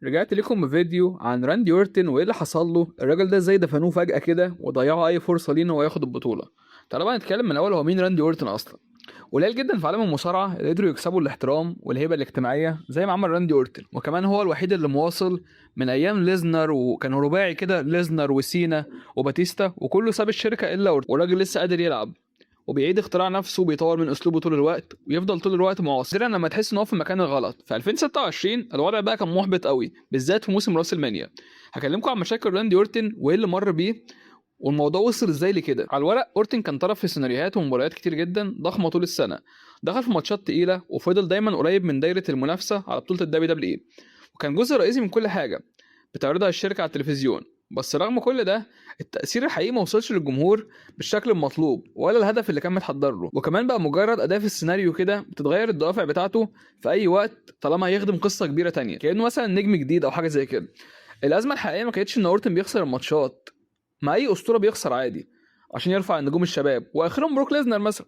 رجعت لكم بفيديو عن راندي اورتن وايه اللي حصل له. الراجل ده ازاي دفنوه فجأة كده وضيعوا اي فرصة ليه ان هو ياخد البطولة. تعالوا بقى نتكلم من الاول، هو مين راندي اورتن اصلا؟ قليل جدا في عالم المصارعة اللي قدروا يكسبوا الاحترام والهيبة الاجتماعية زي ما عمل راندي اورتن، وكمان هو الوحيد اللي مواصل من ايام ليزنر، وكانوا رباعي كده ليزنر وسينا وباتيستا، وكله ساب الشركة الا اورتن، والراجل لسه قادر يلعب وبيعيد اختراع نفسه وبيطور من اسلوبه طول الوقت ويفضل طول الوقت معاصر لما تحس ان هو في المكان الغلط. في 2026 الوضع بقى كان محبط قوي، بالذات في موسم راس المانيا. هكلمكم عن مشاكل راندي اورتن وايه اللي مر بيه، والموضوع وصل ازاي لكده. على الورق اورتن كان طرف في سيناريوهات ومباريات كتير جدا ضخمه طول السنه، دخل في ماتشات تقيله وفضل دايما قريب من دايره المنافسه على بطوله الدبليو دبليو اي، وكان جزء رئيسي من كل حاجه بتعرضها الشركه على التلفزيون. بس رغم كل ده التأثير الحقيقي ما وصلش للجمهور بالشكل المطلوب ولا الهدف اللي كان متحضر له، وكمان بقى مجرد أداة في السيناريو كده بتتغير الدوافع بتاعته في أي وقت طالما هيخدم قصة كبيرة تانية، كأنه مثلا نجم جديد أو حاجة زي كده. الأزمة الحقيقية ما كانتش إن أورتن بيخسر الماتشات، ما أي أسطورة بيخسر عادي عشان يرفع النجوم الشباب، واخرهم بروك ليزنر مثلا.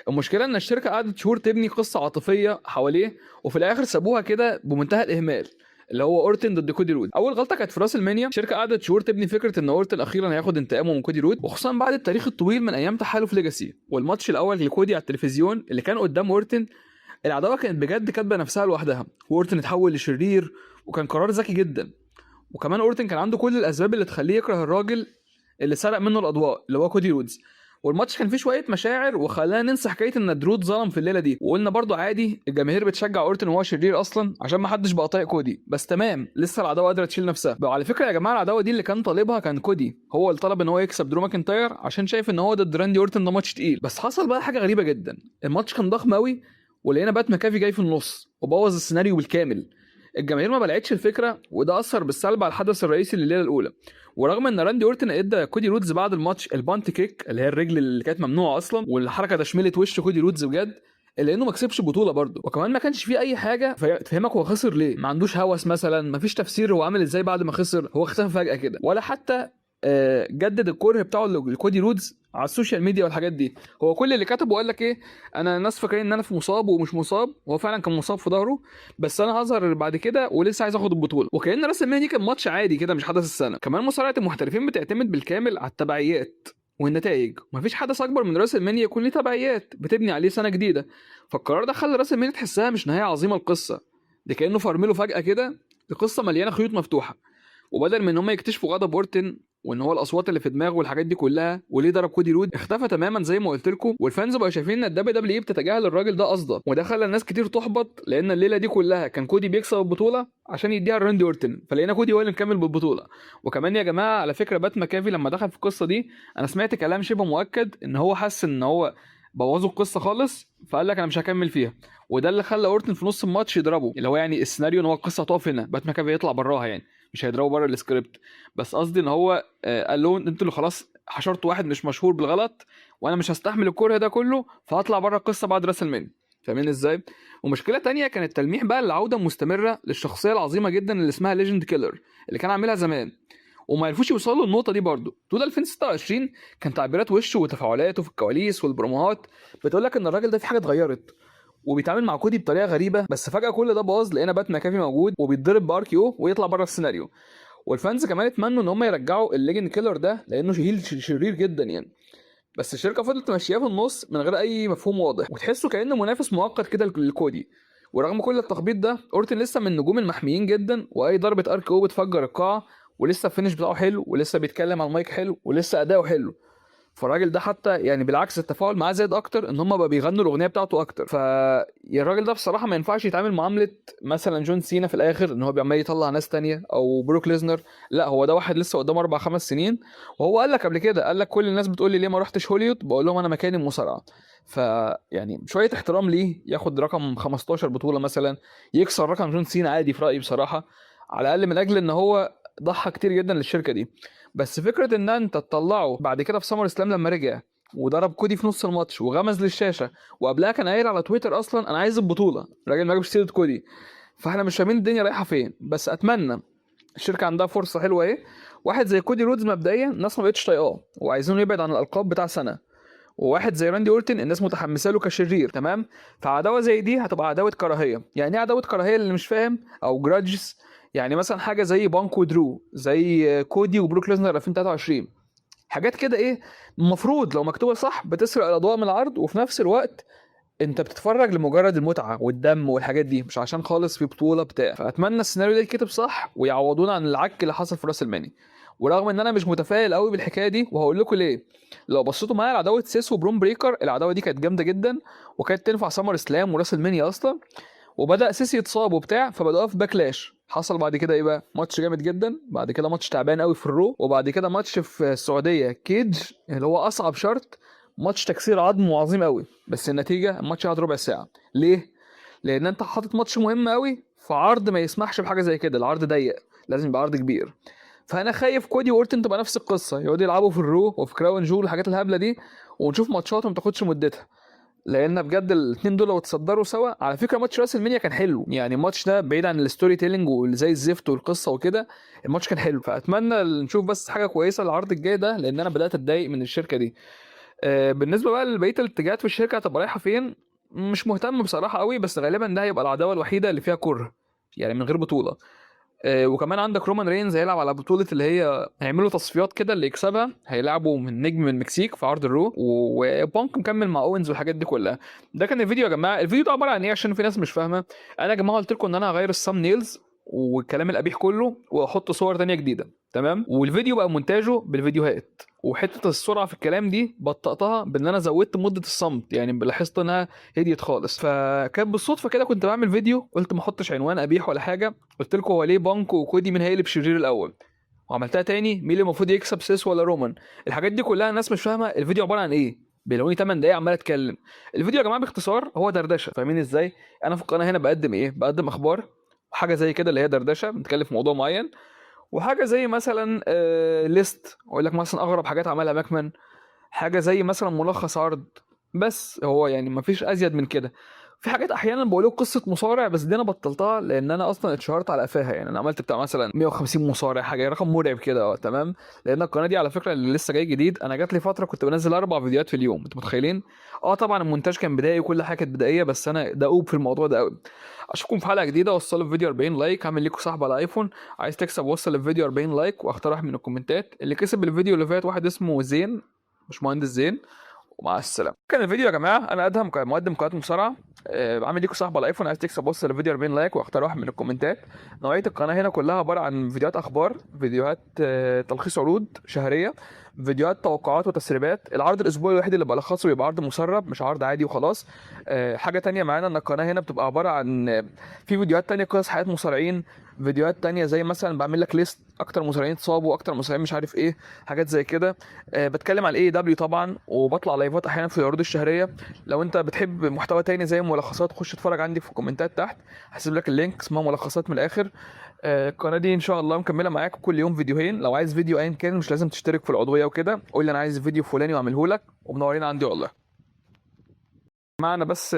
المشكله ان الشركه قعدت شهور تبني قصه عاطفيه حواليه، وفي الاخر سابوها كده بمنتهى الاهمال، اللي هو اورتن ضد كودي رود. اول غلطه كانت في راس المانيا، الشركه قعدت شهور تبني فكره ان اورتن اخيرا هياخد انتقامه من كودي رود، وخصوصا بعد التاريخ الطويل من ايام تحالف ليجاسي والماتش الاول لكودي على التلفزيون اللي كان قدام اورتن. العداوه كانت بجد كاتبه نفسها لوحدها، واورتن اتحول لشرير، وكان قرار ذكي جدا. وكمان اورتن كان عنده كل الاسباب اللي تخليه يكره الراجل اللي سرق منه الاضواء اللي هو كودي رودز. والماتش كان فيه شويه مشاعر وخلانا ننسى حكايه ان درود ظلم في الليله دي، وقلنا برضو عادي الجماهير بتشجع اورتن وهو شرير اصلا عشان ما حدش بقى طايق كودي. بس تمام، لسه العداوه قادره تشيل نفسها. وعلى فكره يا جماعه، العداوه دي اللي كان طالبها كان كودي، هو اللي طلب ان هو يكسب درو ماكنتاير عشان شايف ان هو ضد راندي اورتن ده ماتش تقيل. بس حصل بقى حاجه غريبه جدا، الماتش كان ضخم قوي ولقينا بات مكافي جاي في النص وبوظ السيناريو بالكامل. الجماهير ما بلعتش الفكره، وده اثر بالسلب على الحدث الرئيسي لليله الاولى. ورغم ان راندي اورتن ادى كودي رودز بعد الماتش البانت كيك اللي هي الرجل اللي كانت ممنوعه اصلا، والحركه ده شملت وش كودي رودز بجد، الا انه ما كسبش بطوله برده، وكمان ما كانش فيه اي حاجه تفهمك هو خسر ليه. ما عندوش هوس مثلا، ما فيش تفسير هو عامل ازاي بعد ما خسر، هو اختفى فجاه كده، ولا حتى جدد الكره بتاعه لكودي رودز على السوشيال ميديا والحاجات دي. هو كل اللي كتبه وقال لك ايه، انا الناس فاكرين ان انا في مصاب ومش مصاب، وهو فعلا كان مصاب في ظهره، بس انا هظهر بعد كده ولسه عايز اخد البطوله. وكأن راس المال دي كان ماتش عادي كده مش حدث السنه. كمان مصارعه المحترفين بتعتمد بالكامل على التبعيات والنتائج، ومفيش حدث اكبر من راس المال يكون ليه تبعيات بتبني عليه سنه جديده. فالقرار ده خلى راس المال تحسها مش نهايه عظيمه القصه دي، كانه فرمله فجاه كده القصه مليانه خيوط مفتوحه. وبدل من ان هم يكتشفوا غضب اورتن وان هو الاصوات اللي في دماغه والحاجات دي كلها وليه ضرب كودي رود، اختفى تماما زي ما قلت لكم. والفانز بقوا شايفين ان الدبليو دبليو اي بتتجاهل الراجل ده قصدا، وده خلى الناس كتير تحبط، لان الليله دي كلها كان كودي بيكسب البطوله عشان يديها لراندي اورتن، فلقينا كودي هو اللي مكمل بالبطوله. وكمان يا جماعه على فكره، بات ماكافي لما دخل في القصه دي انا سمعت كلام شبه مؤكد ان هو حس ان هو بوظوا القصه خالص، فقال لك انا مش هكمل فيها. وده اللي خلى اورتن في نص الماتش يضربه، اللي هو يعني السيناريو ان هو القصه هتقف هنا، بات ماكافي يطلع براها يعني، مش هيضربوا بره السكريبت. بس قصدي ان هو قال له انتوا اللي خلاص حشرتوا واحد مش مشهور بالغلط، وانا مش هستحمل الكره ده كله، فهطلع بره القصه بعد راس المال. فاهمين ازاي؟ ومشكله تانية كانت تلميح بقى العوده المستمره للشخصيه العظيمه جدا اللي اسمها ليجند كيلر اللي كان عاملها زمان، وما عرفوش يوصلوا للنقطه دي برضو. طول 2026 كان تعبيرات وشه وتفاعلاته في الكواليس والبروموهات بتقول لك ان الراجل ده في حاجه اتغيرت وبيتعامل مع كودي بطريقه غريبه. بس فجاه كل ده باظ، لقينا بات ماكافي موجود وبيتضرب بار كيو ويطلع بره السيناريو. والفانز كمان اتمنوا ان هم يرجعوا الليجن كيلر ده لانه شرير جدا يعني. بس الشركه فضلت ماشيه في النص من غير اي مفهوم واضح، وتحسه كانه منافس مؤقت كده للكودي. ورغم كل التخبيط ده اورتن لسه من النجوم المحميين جدا، واي ضربه ارك او بتفجر القاعه، ولسه الفينش بتاعه حلو، ولسه بيتكلم على المايك حلو، ولسه اداؤه حلو. فالراجل ده حتى يعني بالعكس التفاعل معاه زاد اكتر، ان هم بقى بيغنوا الاغنيه بتاعته اكتر. الراجل ده بصراحه ما ينفعش يتعامل معامله مثلا جون سينا في الاخر ان هو بيعمل يطلع ناس تانية، او بروك ليزنر. لا، هو ده واحد لسه قدامه 4 5 سنين، وهو قال لك قبل كده، قال لك كل الناس بتقول لي ليه ما رحتش هوليوود، بقول لهم انا مكاني المصارعه. يعني شويه احترام ليه، ياخد رقم 15 بطوله مثلا، يكسر رقم جون سينا عادي في رايي بصراحه، على الاقل من اجل ان هو ضحى كتير جدا للشركه دي. بس فكره ان انت تطلعه بعد كده في سمر اسلام لما رجع وضرب كودي في نص الماتش وغمز للشاشه، وقبلها كان قايل على تويتر اصلا انا عايز البطوله، الراجل ما جابش سيره كودي. فاحنا مش فاهمين الدنيا رايحه فين. بس اتمنى، الشركه عندها فرصه حلوه ايه، واحد زي كودي رودز مبدئيا الناس ما بقتش طايقاه وعايزينه يبعد عن الالقاب بتاع سنه، وواحد زي راندي اورتن الناس متحمسه له كشرير، تمام. فعداوه زي دي هتبقى عداوه كراهيه. يعني ايه عداوه كراهيه اللي مش فاهم، او جراجز؟ يعني مثلا حاجه زي بانك ودرو، زي كودي وبروك ليزنر 2023. حاجات كده ايه، المفروض لو مكتوبه صح بتسرق الاضواء من العرض، وفي نفس الوقت انت بتتفرج لمجرد المتعه والدم والحاجات دي، مش عشان خالص في بطوله بتاع. فاتمنى السيناريو ده يتكتب صح ويعوضونا عن العك اللي حصل في راس الماني. ورغم ان انا مش متفائل قوي بالحكايه دي، وهقول لكم ليه. لو بصيتوا معايا على عداوه سيس وبرون بريكر، العداوه دي كانت جامده جدا، وكانت تنفع سمر سلام وراس المانيا اصلا. وبدا سيس يتصاب وبتاع، فبداوا في باكلاش. حصل بعد كده ايه بقى؟ ماتش جامد جدا، بعد كده ماتش تعبان قوي في الرو، وبعد كده ماتش في السعوديه كيج اللي هو اصعب شرط، ماتش تكسير عظم وعظيم قوي. بس النتيجه الماتش قعد ربع ساعه. ليه؟ لان انت حاطط ماتش مهم قوي في عرض ما يسمحش بحاجه زي كده، العرض ضيق، لازم يبقى عرض كبير. فانا خايف كودي واورتن تبقى نفس القصه، يقعدوا يلعبوا في الرو وفي كراون جول الحاجات الهبله دي، ونشوف ماتشاتهم ما تاخدش مدتها. لان بجد الاثنين دول لو اتصدروا سوا، على فكره ماتش راس المنيا كان حلو، يعني الماتش ده بعيد عن الستوري تيلينج واللي زي الزفت والقصه وكده، الماتش كان حلو. فاتمنى نشوف بس حاجه كويسه العرض الجاي ده، لان انا بدات اتضايق من الشركه دي. بالنسبه بقى لبقيه الاتجاهات في الشركه هتبقى رايحه فين، مش مهتم بصراحه قوي، بس غالبا ده هيبقى العداوه الوحيده اللي فيها كره، يعني من غير بطوله. وكمان عندك رومان رينز هيلعب على بطولة اللي هي هيعملوا تصفيات كده، اللي يكسبها هيلعبوا من نجم من المكسيك في عرض الرو، وبانك مكمل مع اوينز والحاجات دي كلها. ده كان الفيديو يا جماعة. الفيديو ده عبارة عن ايه عشان في ناس مش فاهمة؟ انا يا جماعة قلت لكم ان انا هغير السام نيلز والكلام القبيح كله، واحط صور تانية جديدة، تمام؟ والفيديو بقى مونتاجه بالفيديوهات، وحته السرعه في الكلام دي بطأتها بان انا زودت مده الصمت، يعني لاحظت انها هديت خالص. فكان بالصدفه كده كنت بعمل فيديو، قلت ما احطش عنوان قبيح ولا حاجه، قلت لكم هو ليه بانك وكودي مين هيقلب شرير الاول، وعملتها تاني مين اللي المفروض يكسب، سيس ولا رومان. الحاجات دي كلها الناس مش فاهمه الفيديو عباره عن ايه، بيلاقوني 8 دقايق عمال اتكلم. الفيديو يا جماعه باختصار هو دردشه، فاهمين ازاي؟ انا في القناه هنا بقدم ايه؟ بقدم اخبار وحاجه زي كده اللي هي دردشه، بنتكلم في موضوع معين، وحاجه زي مثلا ليست اقول لك مثلا اغرب حاجات عملها ماكمان، حاجه زي مثلا ملخص عرض. بس هو يعني مفيش ازيد من كده. في حاجات احيانا بقول لكم قصه مصارع، بس دي انا بطلتها لان انا اصلا اتشهرت على قفاها، يعني انا عملت بتاع مثلا 150 مصارع، حاجه رقم مرعب كده، تمام. لان القناه دي على فكره اللي لسه جاي جديد، انا جات لي فتره كنت بنزل 4 فيديوهات في اليوم، انتوا متخيلين؟ طبعا المونتاج كان بدائي وكل حاجه كانت بدائيه، بس انا دؤوب في الموضوع ده قوي. اشوفكم في حلقه جديده، وصلوا الفيديو 40 لايك، هعمل لكم صاحب على ايفون، عايز تكسب وصل الفيديو 40 لايك، واختار واحد من الكومنتات. اللي كسب الفيديو اللي فات واحد اسمه زين، مش مهندس زين. ومع السلامه. كان الفيديو يا جماعه، انا ادهم مقدم قناه مصارعه، بعمل ليكم صاحب على الايفون، عايز تكسب وصل الفيديو 40 لايك واختار واحد من الكومنتات. نوعيه القناه هنا كلها عباره عن فيديوهات اخبار، فيديوهات تلخيص عروض شهريه، فيديوهات توقعات وتسريبات. العرض الاسبوعي الوحيد اللي بلخصه بيبقى عرض مسرب، مش عرض عادي وخلاص. حاجه تانية معانا ان القناه هنا بتبقى عباره عن في فيديوهات تانية قصص حياه مصارعين، فيديوهات تانية زي مثلا بعمل لك ليست اكتر مصارعين اتصابوا، اكتر مصارعين مش عارف ايه، حاجات زي كده. بتكلم على الاي دبليو طبعا، وبطلع لايفات احيانا في العروض الشهريه. لو انت بتحب محتوى تاني زي ملخصات، خش اتفرج عندي في الكومنتات تحت، هسيب لك اللينك، اسمها ملخصات من الاخر. القناه دي ان شاء الله مكمله معاك كل يوم فيديوهين. لو عايز فيديو ايا كان مش لازم تشترك في العضويه وكده، قول لي انا عايز فيديو فلاني واعمله لك، ومنورين عندي والله. معنا بس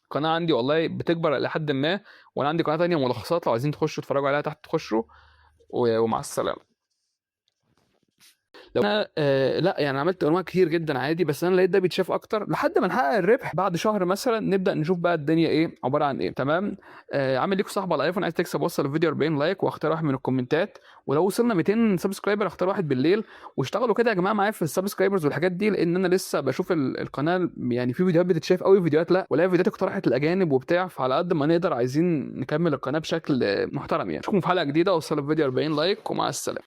قناه عندي والله بتكبر لحد ما، وانا عندي قناه تانية ملخصات، لو عايزين تخشوا تتفرجوا عليها تحت تخشوا. ومع السلامه. لو انا لا يعني عملت انواع كتير جدا عادي، بس انا لقيت ده بيتشاف اكتر لحد ما نحقق الربح. بعد شهر مثلا نبدا نشوف بقى الدنيا ايه عباره عن ايه، تمام. عامل ليكوا صاحب على الايفون، عايز تكسب وصل الفيديو 40 لايك واختار واحد من الكومنتات. ولو وصلنا 200 سبسكرايبر اختار واحد بالليل. واشتغلوا كده يا جماعه معايا في السبسكرايبرز والحاجات دي، لان انا لسه بشوف القناه، يعني في فيديوهات بتتشاف قوي، فيديوهات لا، ولا فيديوهات اقترحت الاجانب وبتاع. فعلى قد ما نقدر عايزين نكمل القناه بشكل محترم يعني. اشوفكم في حلقه جديده، وصلوا الفيديو 40 لايك، ومع السلامه.